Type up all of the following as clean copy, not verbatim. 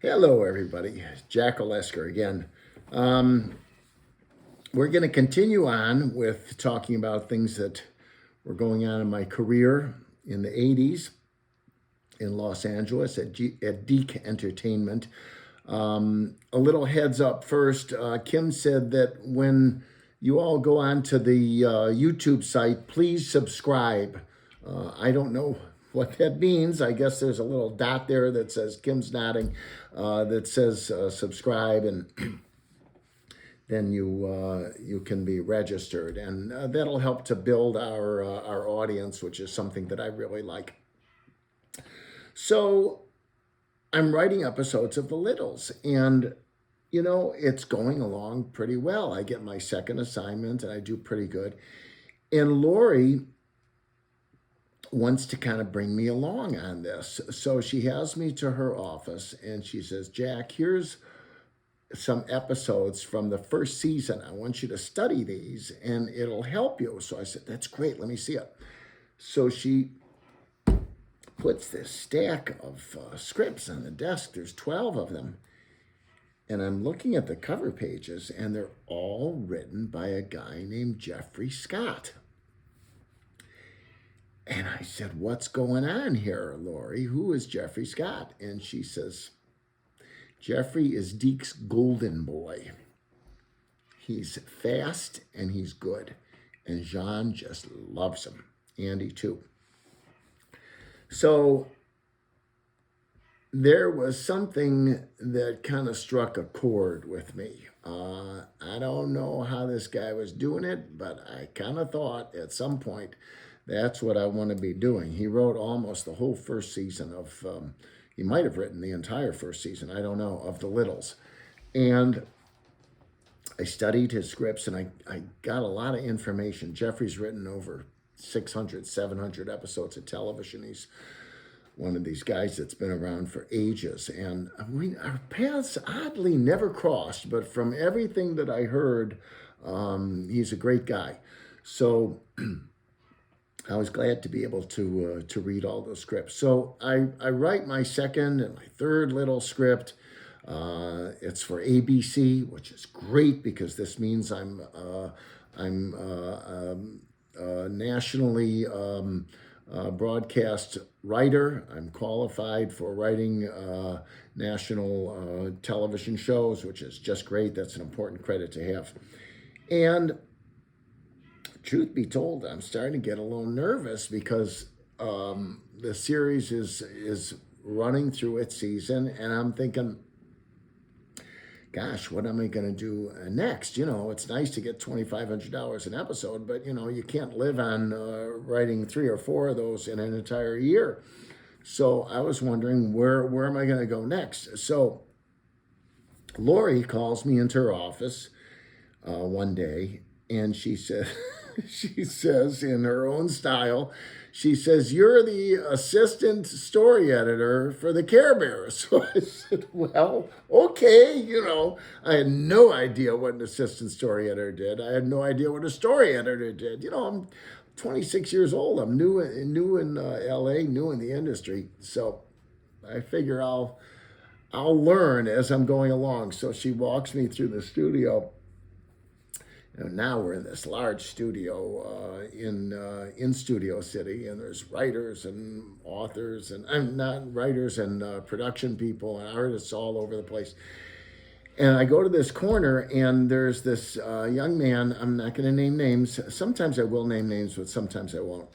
Hello, everybody. Jack Olesker again. Um, we're going to continue on with talking about things that were going on in my career in the 80s in Los Angeles at DIC Entertainment. A little heads up first. Kim said that when you all go on to the YouTube site, please subscribe. I don't know what that means. I guess there's a little dot there that says Kim's nodding, that says subscribe, and then you can be registered, and that'll help to build our audience, which is something that I really like. So I'm writing episodes of The Littles, and it's going along pretty well. I get my second assignment, and I do pretty good. And Lori wants to kind of bring me along on this. So she has me to her office, and she says, Jack, here's some episodes from the first season. I want you to study these, and it'll help you. So I said, that's great. Let me see it. So she puts this stack of scripts on the desk. There's 12 of them. And I'm looking at the cover pages, and they're all written by a guy named Jeffrey Scott. And I said, what's going on here, Lori? Who is Jeffrey Scott? And she says, Jeffrey is DIC's golden boy. He's fast and he's good. And Jean just loves him. Andy, too. So there was something that kind of struck a chord with me. I don't know how this guy was doing it, but I kind of thought at some point that's what I want to be doing. He wrote almost the whole first season of, he might have written the entire first season, I don't know, of The Littles. And I studied his scripts, and I got a lot of information. Jeffrey's written over 600, 700 episodes of television. He's one of these guys that's been around for ages. And our paths oddly never crossed, but from everything that I heard, he's a great guy. So I was glad to be able to read all those scripts. So I write my second and my third little script. It's for ABC, which is great because this means I'm nationally broadcast writer. I'm qualified for writing national television shows, which is just great. That's an important credit to have. And truth be told, I'm starting to get a little nervous because the series is running through its season, and I'm thinking, gosh, what am I going to do next? It's nice to get $2,500 an episode, but you can't live on writing 3 or 4 of those in an entire year. So I was wondering, where am I going to go next? So Lori calls me into her office one day, and she said, she says in her own style, she says, you're the assistant story editor for the Care Bears. So I said, well, okay. I had no idea what an assistant story editor did. I had no idea what a story editor did. I'm 26 years old. I'm new in LA, new in the industry. So I figure I'll learn as I'm going along. So she walks me through the studio. Now we're in this large studio in Studio City, and there's writers and authors, and I'm not writers and production people and artists all over the place. And I go to this corner, and there's this young man. I'm not going to name names. Sometimes I will name names, but sometimes I won't.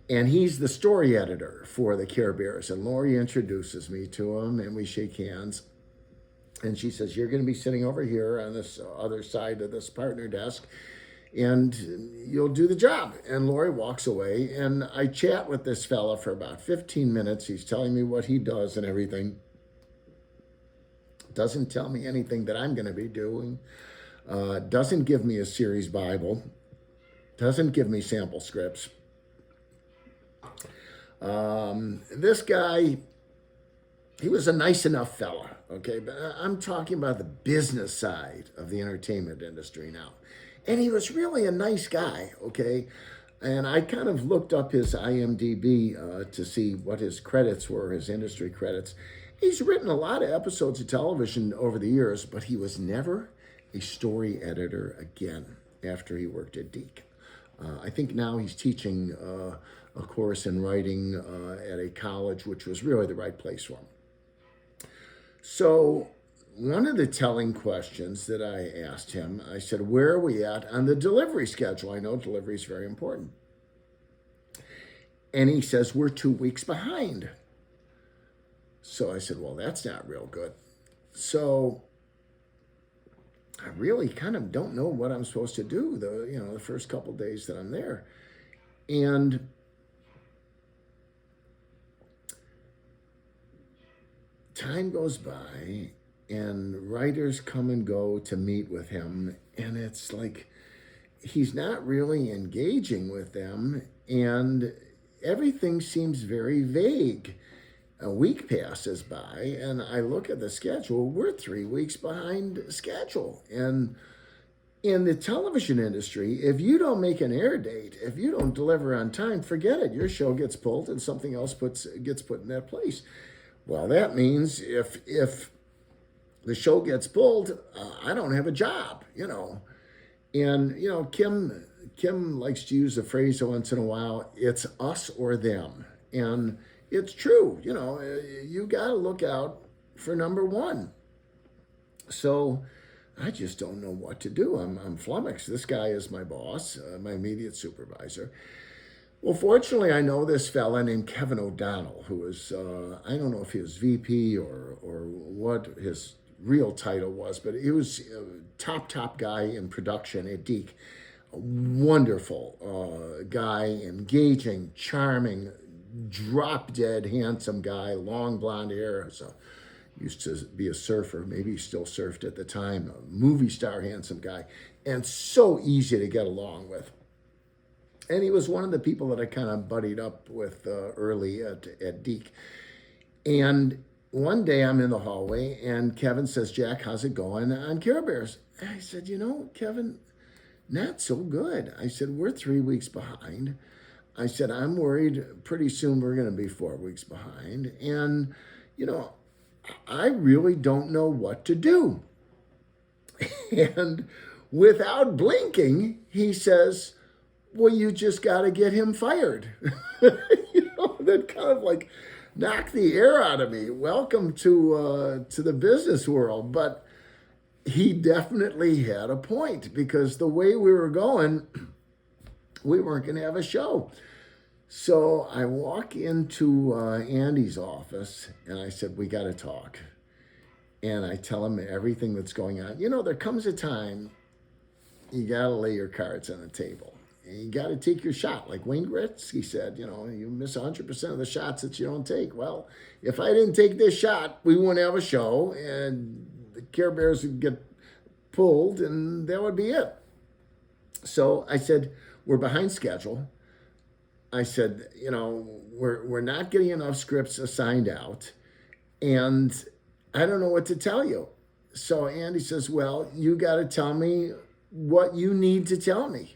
And he's the story editor for the Care Bears. And Lori introduces me to him, and we shake hands. And she says, you're going to be sitting over here on this other side of this partner desk, and you'll do the job. And Lori walks away, and I chat with this fella for about 15 minutes. He's telling me what he does and everything. Doesn't tell me anything that I'm going to be doing. Doesn't give me a series Bible. Doesn't give me sample scripts. This guy, he was a nice enough fella. Okay, but I'm talking about the business side of the entertainment industry now. And he was really a nice guy, okay? And I kind of looked up his IMDb to see what his credits were, his industry credits. He's written a lot of episodes of television over the years, but he was never a story editor again after he worked at DIC. I think now he's teaching a course in writing at a college, which was really the right place for him. So one of the telling questions that I asked him, I said, where are we at on the delivery schedule? I know delivery is very important. And he says, we're 2 weeks behind. So I said, well, that's not real good. So I really kind of don't know what I'm supposed to do the first couple days that I'm there. And time goes by and writers come and go to meet with him, and it's like he's not really engaging with them, and everything seems very vague. A week passes by, and I look at the schedule. We're 3 weeks behind schedule. And in the television industry, if you don't make an air date, if you don't deliver on time, forget it. Your show gets pulled and something else gets put in that place. Well, that means if the show gets pulled, I don't have a job, And, Kim likes to use a phrase once in a while, it's us or them. And it's true, you got to look out for number one. So I just don't know what to do. I'm flummoxed. This guy is my boss, my immediate supervisor. Well, fortunately, I know this fella named Kevin O'Donnell, who is, I don't know if he was VP or what his real title was, but he was a top guy in production at DIC. A wonderful guy, engaging, charming, drop-dead handsome guy, long blonde hair. So used to be a surfer. Maybe he still surfed at the time. A movie star, handsome guy, and so easy to get along with. And he was one of the people that I kind of buddied up with early at DIC. And one day I'm in the hallway, and Kevin says, Jack, how's it going on Care Bears? And I said, Kevin, not so good. I said, we're 3 weeks behind. I said, I'm worried pretty soon we're going to be 4 weeks behind. And, I really don't know what to do. And without blinking, he says, well, you just got to get him fired. That kind of like knocked the air out of me. Welcome to the business world. But he definitely had a point, because the way we were going, we weren't going to have a show. So I walk into Andy's office, and I said, we got to talk. And I tell him everything that's going on. There comes a time you got to lay your cards on the table. And you got to take your shot. Like Wayne Gretzky said, you miss 100% of the shots that you don't take. Well, if I didn't take this shot, we wouldn't have a show, and the Care Bears would get pulled, and that would be it. So I said, we're behind schedule. I said, we're not getting enough scripts assigned out, and I don't know what to tell you. So Andy says, well, you got to tell me what you need to tell me.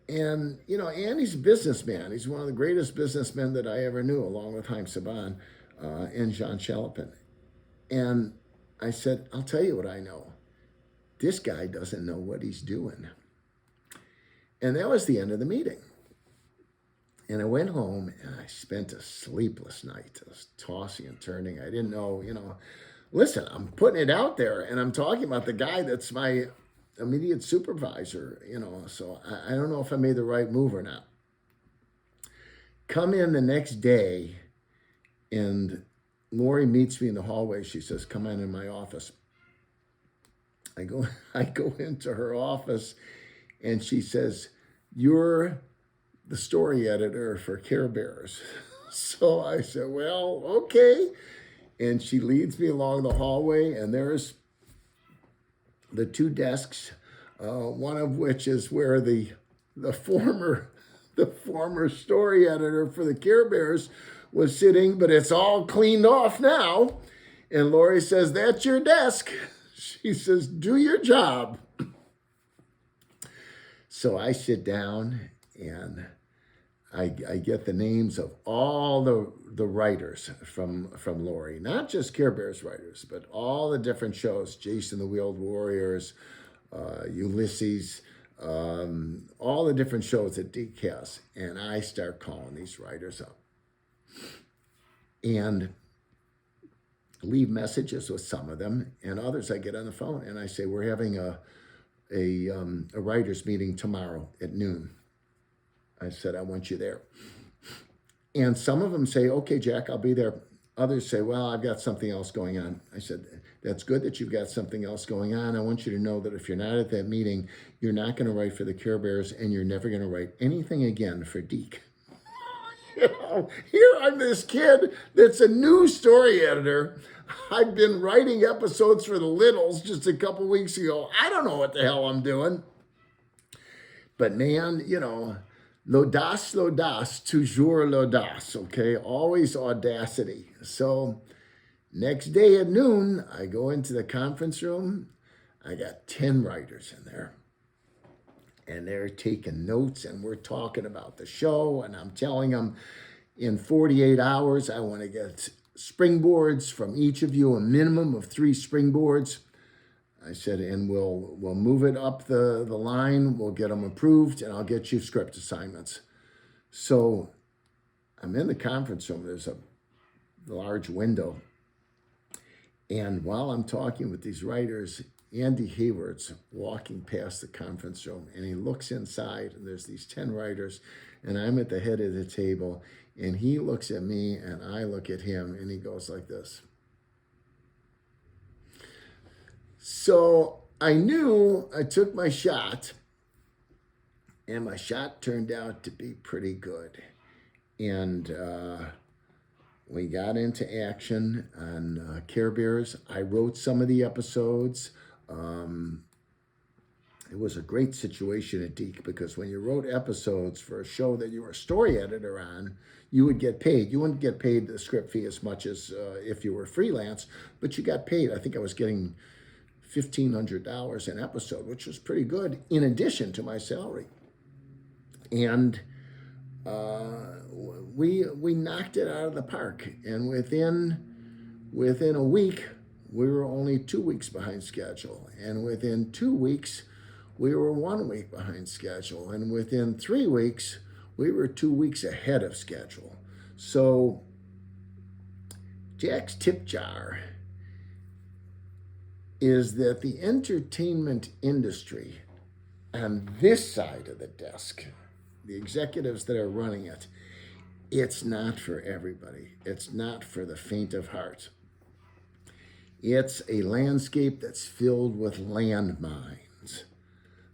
And, Andy's a businessman. He's one of the greatest businessmen that I ever knew, along with Haim Saban and John Chalopin. And I said, I'll tell you what I know. This guy doesn't know what he's doing. And that was the end of the meeting. And I went home, and I spent a sleepless night. I was tossing and turning. I didn't know, listen, I'm putting it out there, and I'm talking about the guy that's my immediate supervisor, so I don't know if I made the right move or not. Come in the next day, and Lori meets me in the hallway. She says, come in my office. I go into her office, and she says, you're the story editor for Care Bears. So I said, well, okay. And she leads me along the hallway, and there's the two desks, one of which is where the former story editor for the Care Bears was sitting, but it's all cleaned off now. And Lori says, that's your desk. She says, do your job. So I sit down, and I get the names of all the writers from Lori, not just Care Bears writers, but all the different shows, Jason the Wheeled Warriors, Ulysses, all the different shows that DIC has. And I start calling these writers up and leave messages with some of them, and others I get on the phone and I say, we're having a writers meeting tomorrow at noon. I said, I want you there. And some of them say, okay, Jack, I'll be there. Others say, well, I've got something else going on. I said, that's good that you've got something else going on. I want you to know that if you're not at that meeting, you're not going to write for the Care Bears, and you're never going to write anything again for DIC. You know, here I'm this kid that's a new story editor. I've been writing episodes for the Littles just a couple weeks ago. I don't know what the hell I'm doing. But man, you know, l'audace, toujours l'audace, okay? Always audacity. So next day at noon, I go into the conference room. I got 10 writers in there. And they're taking notes, and we're talking about the show, and I'm telling them in 48 hours, I want to get springboards from each of you, a minimum of 3 springboards. I said, and we'll move it up the line, we'll get them approved, and I'll get you script assignments. So I'm in the conference room, there's a large window, and while I'm talking with these writers, Andy Hayward's walking past the conference room, and he looks inside, and there's these 10 writers, and I'm at the head of the table, and he looks at me, and I look at him, and he goes like this. So I knew I took my shot, and my shot turned out to be pretty good. And we got into action on Care Bears. I wrote some of the episodes. It was a great situation at DIC, because when you wrote episodes for a show that you were a story editor on, you would get paid. You wouldn't get paid the script fee as much as if you were freelance, but you got paid. I think I was getting $1,500 an episode, which was pretty good in addition to my salary. And we knocked it out of the park. And within a week, we were only 2 weeks behind schedule. And within 2 weeks, we were 1 week behind schedule. And within 3 weeks, we were 2 weeks ahead of schedule. So Jack's tip jar is that the entertainment industry on this side of the desk, the executives that are running it, it's not for everybody. It's not for the faint of heart. It's a landscape that's filled with landmines,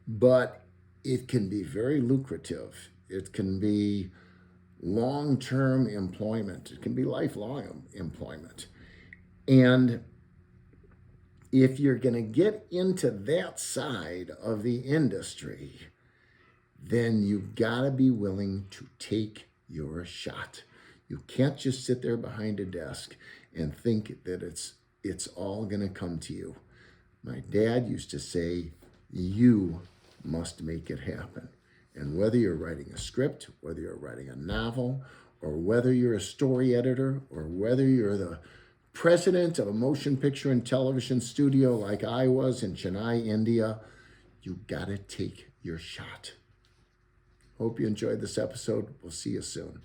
but it can be very lucrative. It can be long-term employment. It can be lifelong employment. And if you're going to get into that side of the industry, then you've got to be willing to take your shot. You can't just sit there behind a desk and think that it's all going to come to you. My dad used to say, you must make it happen. And whether you're writing a script, whether you're writing a novel, or whether you're a story editor, or whether you're the president of a motion picture and television studio like I was in Chennai, India, you got to take your shot. Hope you enjoyed this episode. We'll see you soon.